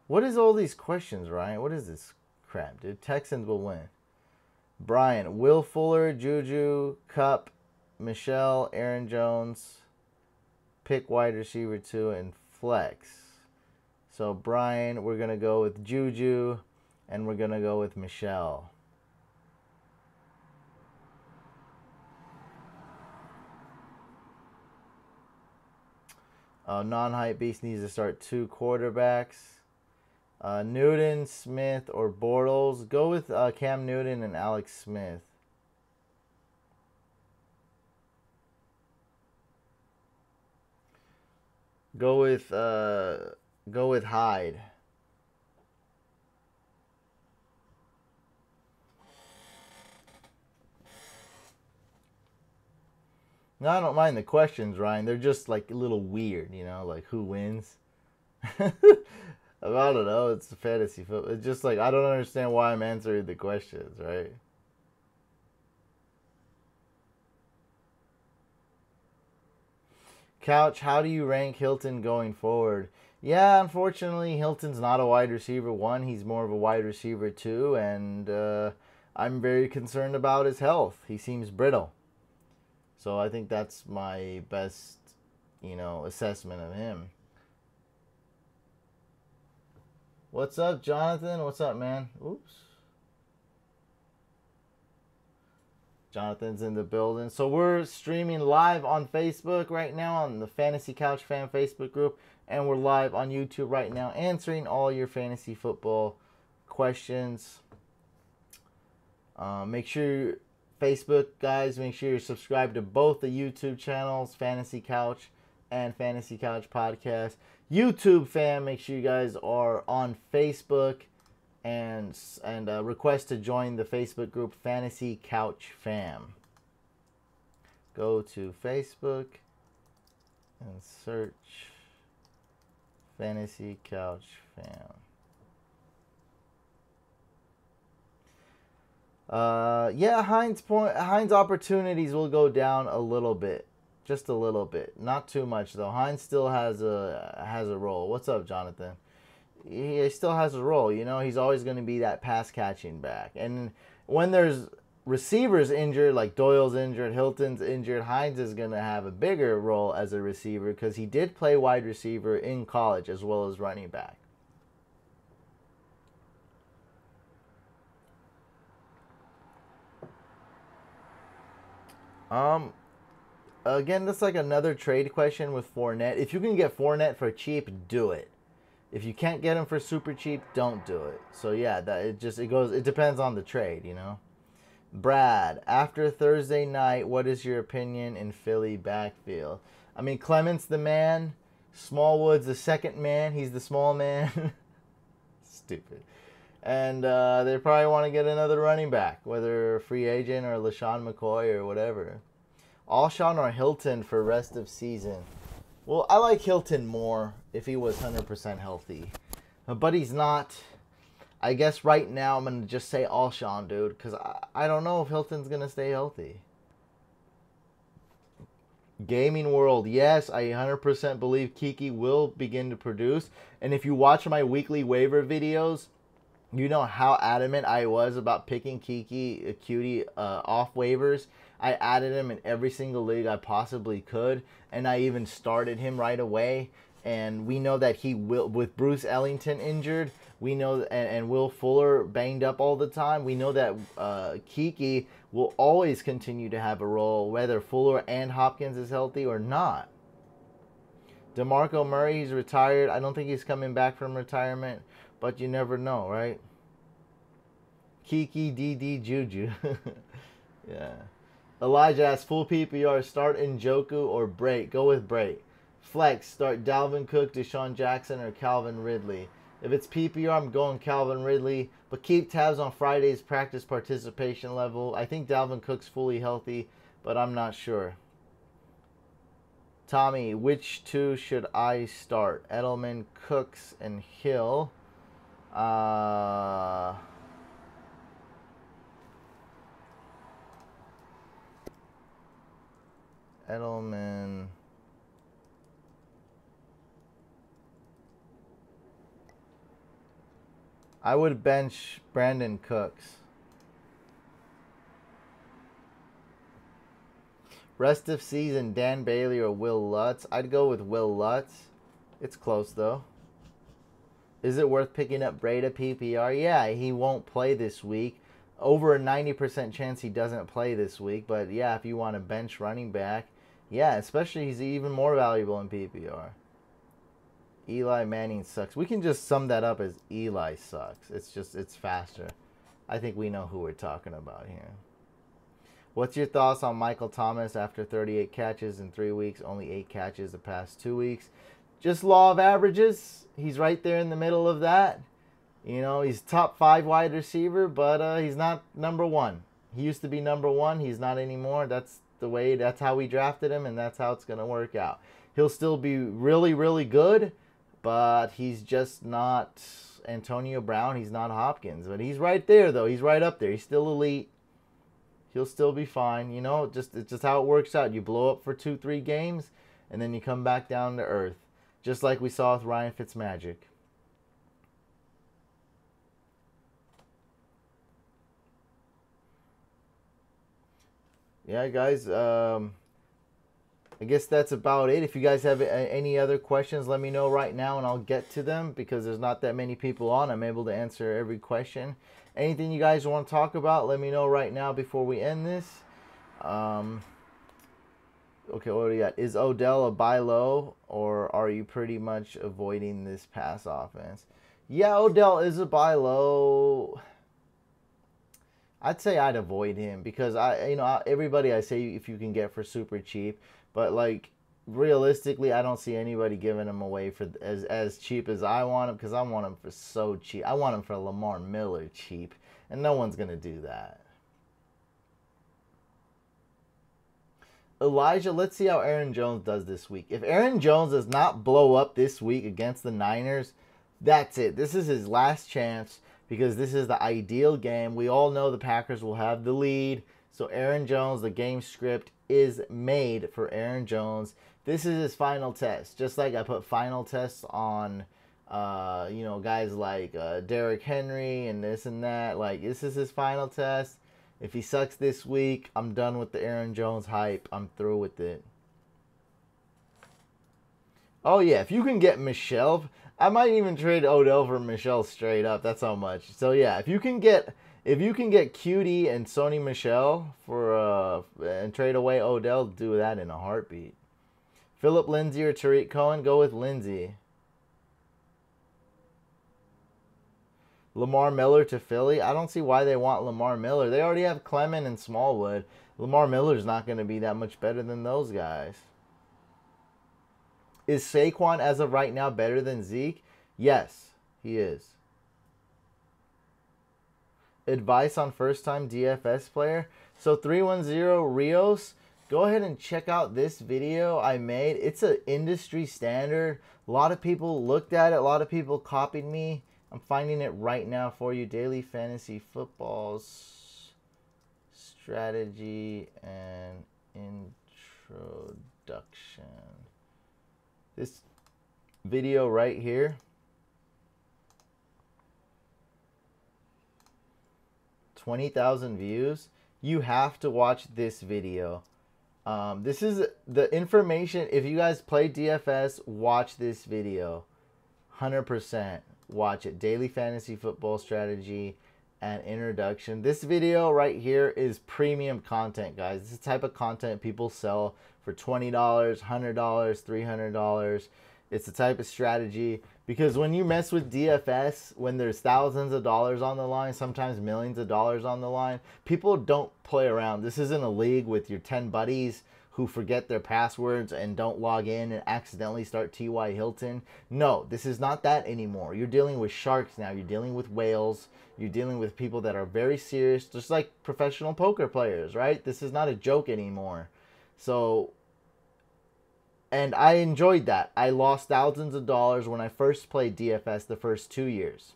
What is all these questions, Ryan? What is this crap, dude? Texans will win. Brian, Will Fuller, Juju, Cup, Michelle, Aaron Jones, pick wide receiver 2 and flex. So Brian, we're going to go with Juju, and we're going to go with Michelle. Non-hype beast needs to start 2 quarterbacks. Newton, Smith, or Bortles. Go with Cam Newton and Alex Smith. Go with Hyde. No, I don't mind the questions, Ryan. They're just like a little weird, you know, like who wins. I don't know. It's fantasy football. It's just like I don't understand why I'm answering the questions, right? Couch, how do you rank Hilton going forward? Yeah, unfortunately, Hilton's not a wide receiver 1. He's more of a wide receiver 2, and I'm very concerned about his health. He seems brittle. So I think that's my best, assessment of him. What's up, Jonathan? What's up, man? Oops. Jonathan's in the building. So we're streaming live on Facebook right now on the Fantasy Couch Fan Facebook group. And we're live on YouTube right now answering all your fantasy football questions. Make sure, Facebook guys, make sure you're subscribed to both the YouTube channels, Fantasy Couch and Fantasy Couch Podcast. YouTube fam, make sure you guys are on Facebook and request to join the Facebook group Fantasy Couch Fam. Go to Facebook and search Fantasy Couch Fam. Yeah, Hines opportunities will go down a little bit. Just a little bit. Not too much though. Hines still has a role. What's up, Jonathan? He still has a role, he's always going to be that pass catching back. And when there's receivers injured, like Doyle's injured, Hilton's injured, Hines is going to have a bigger role as a receiver because he did play wide receiver in college as well as running back. Again, that's like another trade question with Fournette. If you can get Fournette for cheap, do it. If you can't get him for super cheap, don't do it. So yeah, it depends on the trade, Brad, after Thursday night, what is your opinion in Philly backfield? I mean, Clement's the man. Smallwood's the second man. He's the small man. Stupid. And they probably want to get another running back, whether a free agent or LaShawn McCoy or whatever. Alshon or Hilton for rest of season? Well, I like Hilton more if he was 100% healthy. But he's not. I guess right now I'm going to just say Alshon, dude, because I don't know if Hilton's going to stay healthy. Gaming World, yes, I 100% believe Kiki will begin to produce. And if you watch my weekly waiver videos, you know how adamant I was about picking Kiki Cutie off waivers. I added him in every single league I possibly could, and I even started him right away. And we know that he will, with Bruce Ellington injured, we know, and Will Fuller banged up all the time, we know that Kiki will always continue to have a role, whether Fuller and Hopkins is healthy or not. DeMarco Murray, he's retired. I don't think he's coming back from retirement, but you never know, right? Kiki, DD, Juju. Yeah. Elijah asks, full PPR, start Njoku or break? Go with break. Flex, start Dalvin Cook, Deshaun Jackson, or Calvin Ridley. If it's PPR, I'm going Calvin Ridley, but keep tabs on Friday's practice participation level. I think Dalvin Cook's fully healthy, but I'm not sure. Tommy, which two should I start? Edelman, Cooks, and Hill. Edelman. I would bench Brandon Cooks. Rest of season, Dan Bailey or Will Lutz. I'd go with Will Lutz. It's close, though. Is it worth picking up Breda PPR? Yeah, he won't play this week. Over a 90% chance he doesn't play this week. But, yeah, if you want a bench running back, yeah, especially he's even more valuable in PPR. Eli Manning sucks. We can just sum that up as Eli sucks. It's faster. I think we know who we're talking about here. What's your thoughts on Michael Thomas after 38 catches in 3 weeks, only 8 catches the past 2 weeks? Just law of averages. He's right there in the middle of that. You know, he's top 5 wide receiver, but he's not number 1. He used to be number 1. He's not anymore. That's how we drafted him, and that's how it's going to work out. He'll still be really, really good, but he's just not Antonio Brown. He's not Hopkins. But he's right there, though. He's right up there. He's still elite. He'll still be fine. You know, it's just how it works out. You blow up for 2-3 games, and then you come back down to earth. Just like we saw with Ryan Fitzmagic. Yeah, guys. I guess that's about it. If you guys have any other questions, let me know right now, and I'll get to them because there's not that many people on. I'm able to answer every question. Anything you guys want to talk about, let me know right now before we end this. Okay, what do we got? Is Odell a buy low, or are you pretty much avoiding this pass offense? Yeah, Odell is a buy low. I'd say I'd avoid him because everybody I say if you can get for super cheap, but like realistically, I don't see anybody giving him away for as cheap as I want him because I want him for so cheap. I want him for Lamar Miller cheap, and no one's gonna do that. Elijah, let's see how Aaron Jones does this week. If Aaron Jones does not blow up this week against the Niners, that's it. This is his last chance because this is the ideal game. We all know the Packers will have the lead. So Aaron Jones, the game script is made for Aaron Jones. This is his final test. Just like I put final tests on, guys like Derrick Henry and this and that. Like, this is his final test. If he sucks this week, I'm done with the Aaron Jones hype. I'm through with it. Oh, yeah. If you can get Michelle, I might even trade Odell for Michelle straight up. That's how much. So, yeah, if you can get QD and Sony Michelle for and trade away Odell, do that in a heartbeat. Philip Lindsay or Tariq Cohen, go with Lindsay. Lamar Miller to Philly. I don't see why they want Lamar Miller. They already have Clement and Smallwood. Lamar Miller's not going to be that much better than those guys. Is Saquon as of right now better than Zeke? Yes, he is. Advice on first-time DFS player. So 310 Rios, go ahead and check out this video I made. It's an industry standard. A lot of people looked at it. A lot of people copied me. I'm finding it right now for you. Daily Fantasy Football's strategy and introduction. This video right here. 20,000 views. You have to watch this video. This is the information. If you guys play DFS, watch this video. 100%. Watch it. Daily Fantasy Football Strategy and Introduction. This video right here is premium content, guys. This is the type of content people sell for $20, $100, $300. It's the type of strategy because when you mess with DFS, when there's thousands of dollars on the line, sometimes millions of dollars on the line, people don't play around. This isn't a league with your 10 buddies who forget their passwords and don't log in and accidentally start T.Y. Hilton. No, this is not that anymore. You're dealing with sharks now. You're dealing with whales. You're dealing with people that are very serious, just like professional poker players, right? This is not a joke anymore. So, and I enjoyed that. I lost thousands of dollars when I first played DFS the first 2 years,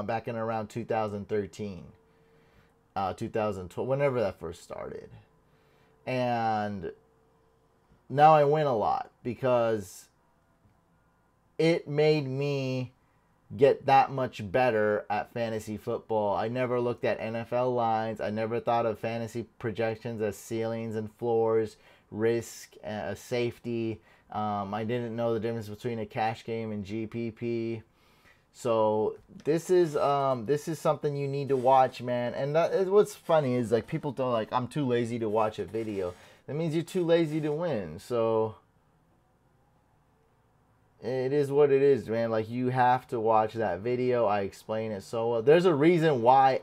back in around 2013, 2012, whenever that first started. And now I win a lot because it made me get that much better at fantasy football. I never looked at NFL lines. I never thought of fantasy projections as ceilings and floors, risk, safety. I didn't know the difference between a cash game and GPP. So this is something you need to watch, man. And what's funny is like people don't like I'm too lazy to watch a video. That means you're too lazy to win. So it is what it is, man. Like, you have to watch that video. I explain it so well. There's a reason why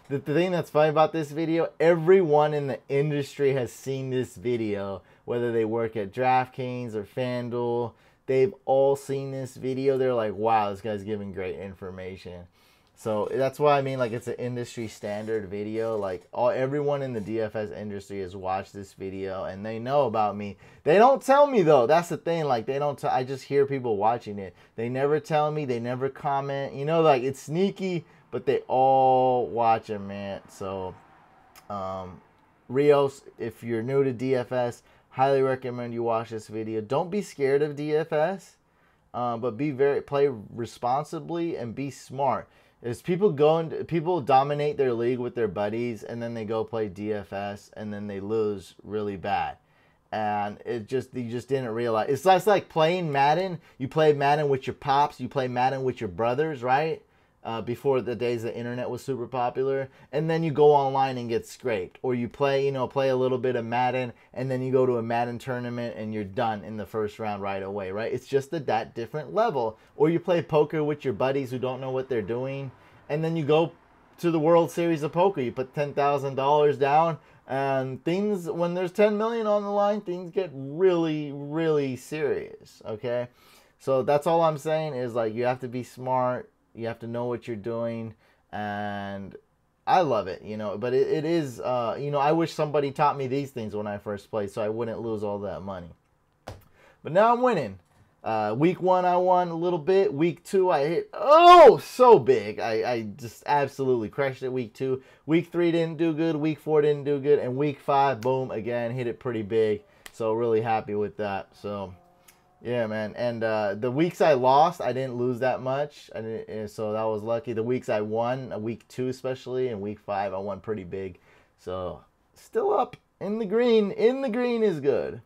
the thing that's funny about this video, everyone in the industry has seen this video, whether they work at DraftKings or FanDuel. They've all seen this video. They're like, wow, this guy's giving great information. So that's why I mean, like, it's an industry standard video. Like, everyone in the DFS industry has watched this video and they know about me. They don't tell me though. That's the thing. Like, they don't. I just hear people watching it. They never tell me. They never comment. You know, like, it's sneaky, but they all watch it, man. So, Rios, if you're new to DFS, highly recommend you watch this video. Don't be scared of DFS, but play responsibly and be smart. Is people dominate their league with their buddies and then they go play DFS and then they lose really bad. And you just didn't realize. It's like playing Madden. You play Madden with your pops, you play Madden with your brothers, right? Before the days the internet was super popular, and then you go online and get scraped, or you play a little bit of Madden, and then you go to a Madden tournament and you're done in the first round right away, right? It's just that different level. Or you play poker with your buddies who don't know what they're doing, and then you go to the World Series of Poker. You put $10,000 down, and when there's 10 million on the line, things get really, really serious. Okay, so that's all I'm saying is, like, you have to be smart. You have to know what you're doing, and I love it, but it is, I wish somebody taught me these things when I first played so I wouldn't lose all that money. But now I'm winning. Week 1, I won a little bit. Week 2, I hit, so big. I just absolutely crushed it week 2. Week 3 didn't do good. Week 4 didn't do good. And week 5, boom, again, hit it pretty big. So really happy with that. So yeah, man. And the weeks I lost, I didn't lose that much. So that was lucky. The weeks I won, week 2 especially, and week 5, I won pretty big. So still up in the green. In the green is good.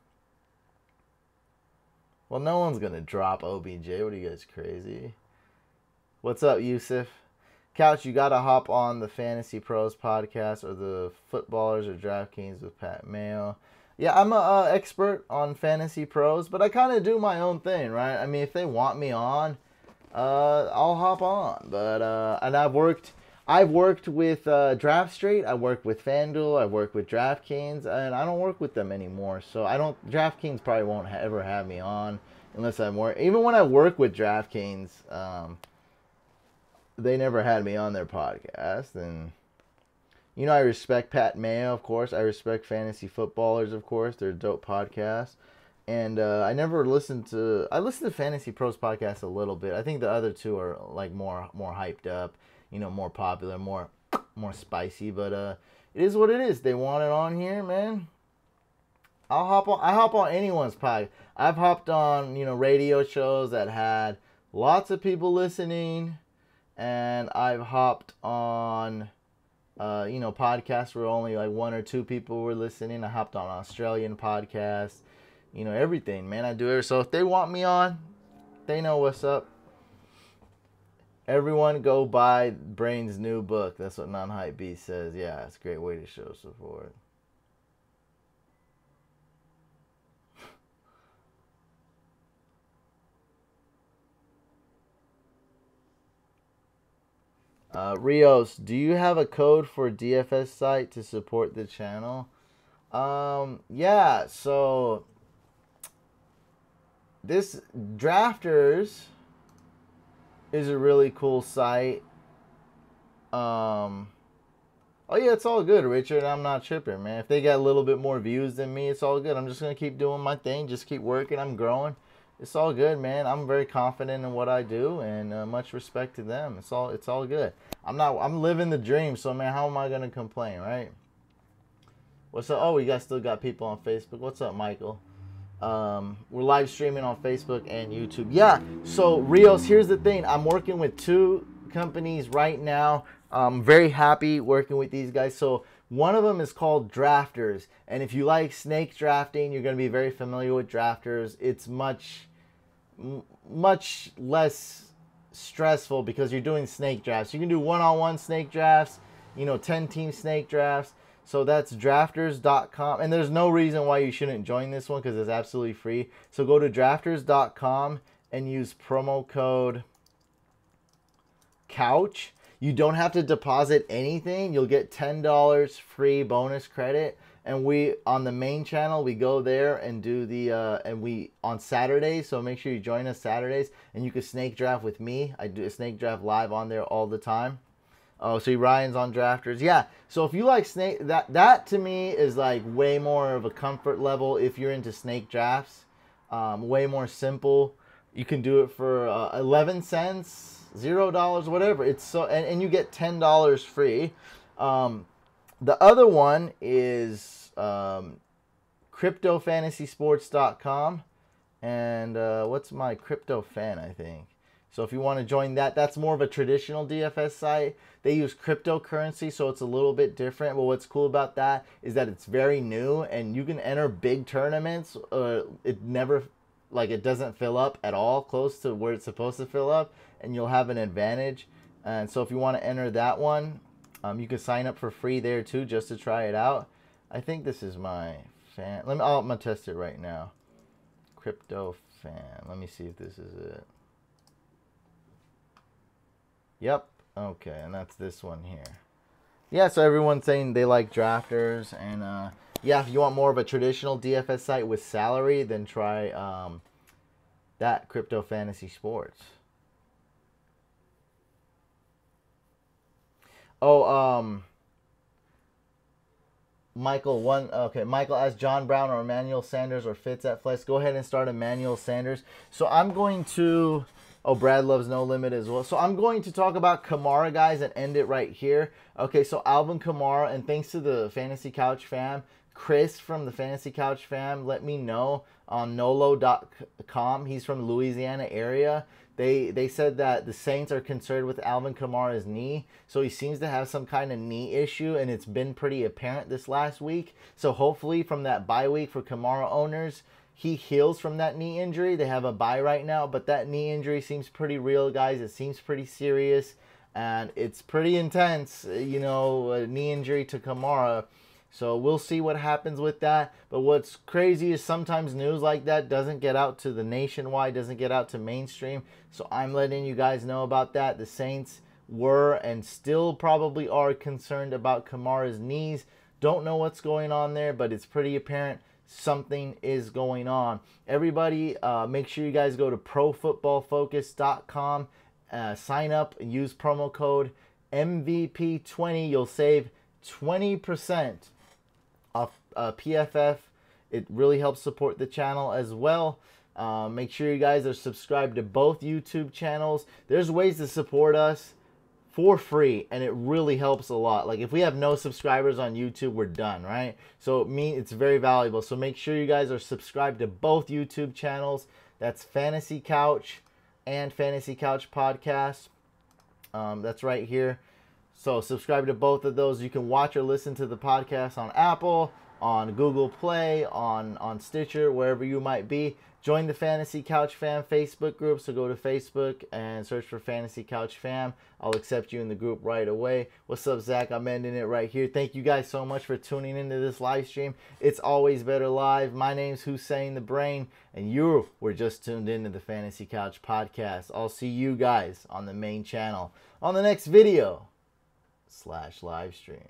Well, no one's going to drop OBJ. What are you guys, crazy? What's up, Yusuf? Couch, you got to hop on the Fantasy Pros podcast or the Footballers or DraftKings with Pat Mayo. Yeah, I'm an expert on Fantasy Pros, but I kind of do my own thing, right? I mean, if they want me on, I'll hop on. But and I've worked with Draft Straight, I worked with FanDuel, I worked with DraftKings, and I don't work with them anymore. So DraftKings probably won't ever have me on unless I'm even when I work with DraftKings, they never had me on their podcast. And I respect Pat Mayo, of course. I respect Fantasy Footballers, of course. They're a dope podcast. And I listen to Fantasy Pros podcast a little bit. I think the other two are like more hyped up, more popular, more spicy. But it is what it is. They want it on here, man. I hop on anyone's podcast. I've hopped on, radio shows that had lots of people listening, and I've hopped on podcasts where only like 1 or 2 people were listening. I hopped on Australian podcasts, everything, man. I do it. So if they want me on, they know what's up. Everyone go buy Brain's new book. That's what Non-Hype Beast says. Yeah, it's a great way to show support. Rios, do you have a code for DFS site to support the channel? Yeah, so this Drafters is a really cool site. Oh yeah, it's all good, Richard. I'm not tripping, man. If they got a little bit more views than me, it's all good. I'm just gonna keep doing my thing, just keep working. I'm growing. It's all good, man. I'm very confident in what I do, and much respect to them. It's all good. I'm living the dream, so man, how am I gonna complain, right? What's up? Oh, we still got people on Facebook. What's up, Michael? We're live streaming on Facebook and YouTube. Yeah, so Rios, here's the thing. I'm working with 2 companies right now. I'm very happy working with these guys. So one of them is called Drafters. And if you like snake drafting, you're going to be very familiar with Drafters. It's much less stressful because you're doing snake drafts. You can do one-on-one snake drafts, 10-team snake drafts. So that's drafters.com. And there's no reason why you shouldn't join this one because it's absolutely free. So go to drafters.com and use promo code COUCH. You don't have to deposit anything. You'll get $10 free bonus credit. And we, on the main channel, we go there and do the, on Saturdays. So make sure you join us Saturdays. And you can snake draft with me. I do a snake draft live on there all the time. Oh, so Ryan's on Drafters. Yeah. So if you like snake, that to me is like way more of a comfort level if you're into snake drafts. Way more simple. You can do it for 11 cents, $0, whatever. It's so, and you get $10 free. The other one is cryptofantasysports.com. And what's my crypto fan, I think. So if you want to join that, that's more of a traditional DFS site. They use cryptocurrency, so it's a little bit different. But what's cool about that is that it's very new, and you can enter big tournaments. It doesn't fill up at all, close to where it's supposed to fill up, and you'll have an advantage. And so if you want to enter that one, you can sign up for free there too, just to try it out. I think this is my fan. I'm gonna test it right now. Crypto fan. Let me see if this is it. Yep. Okay, and that's this one here. Yeah, so everyone's saying they like Drafters, and yeah, if you want more of a traditional DFS site with salary, then try that Crypto Fantasy Sports. Oh, Michael asked John Brown or Emmanuel Sanders or Fitz at flex. Go ahead and start Emmanuel Sanders. So I'm going to. Oh, Brad loves No Limit as well. So I'm going to talk about Kamara, guys, and end it right here. Okay, so Alvin Kamara, and thanks to the Fantasy Couch fam, Chris from the Fantasy Couch fam, let me know on nolo.com. He's from Louisiana area. They said that the Saints are concerned with Alvin Kamara's knee. So he seems to have some kind of knee issue, and it's been pretty apparent this last week. So hopefully from that bye week for Kamara owners, he heals from that knee injury. They have a bye right now, but that knee injury seems pretty real, guys. It seems pretty serious, and it's pretty intense, a knee injury to Kamara. So we'll see what happens with that. But what's crazy is sometimes news like that doesn't get out to the nationwide, doesn't get out to mainstream. So I'm letting you guys know about that. The Saints were and still probably are concerned about Kamara's knees. Don't know what's going on there, but it's pretty apparent something is going on. Everybody, make sure you guys go to profootballfocus.com, sign up and use promo code MVP20. You'll save 20% off PFF. It really helps support the channel as well. Make sure you guys are subscribed to both YouTube channels. There's ways to support us for free, and it really helps a lot. Like if we have no subscribers on YouTube, we're done, right? So it's very valuable. So make sure you guys are subscribed to both YouTube channels. That's Fantasy Couch and Fantasy Couch Podcast. That's right here. So subscribe to both of those. You can watch or listen to the podcast on Apple, on Google Play, on Stitcher, wherever you might be. Join the Fantasy Couch Fam Facebook group. So go to Facebook and search for Fantasy Couch Fam. I'll accept you in the group right away. What's up, Zach? I'm ending it right here. Thank you guys so much for tuning into this live stream. It's always better live. My name's Huseyin The Brain, and you were just tuned into the Fantasy Couch Podcast. I'll see you guys on the main channel on the next video / live stream.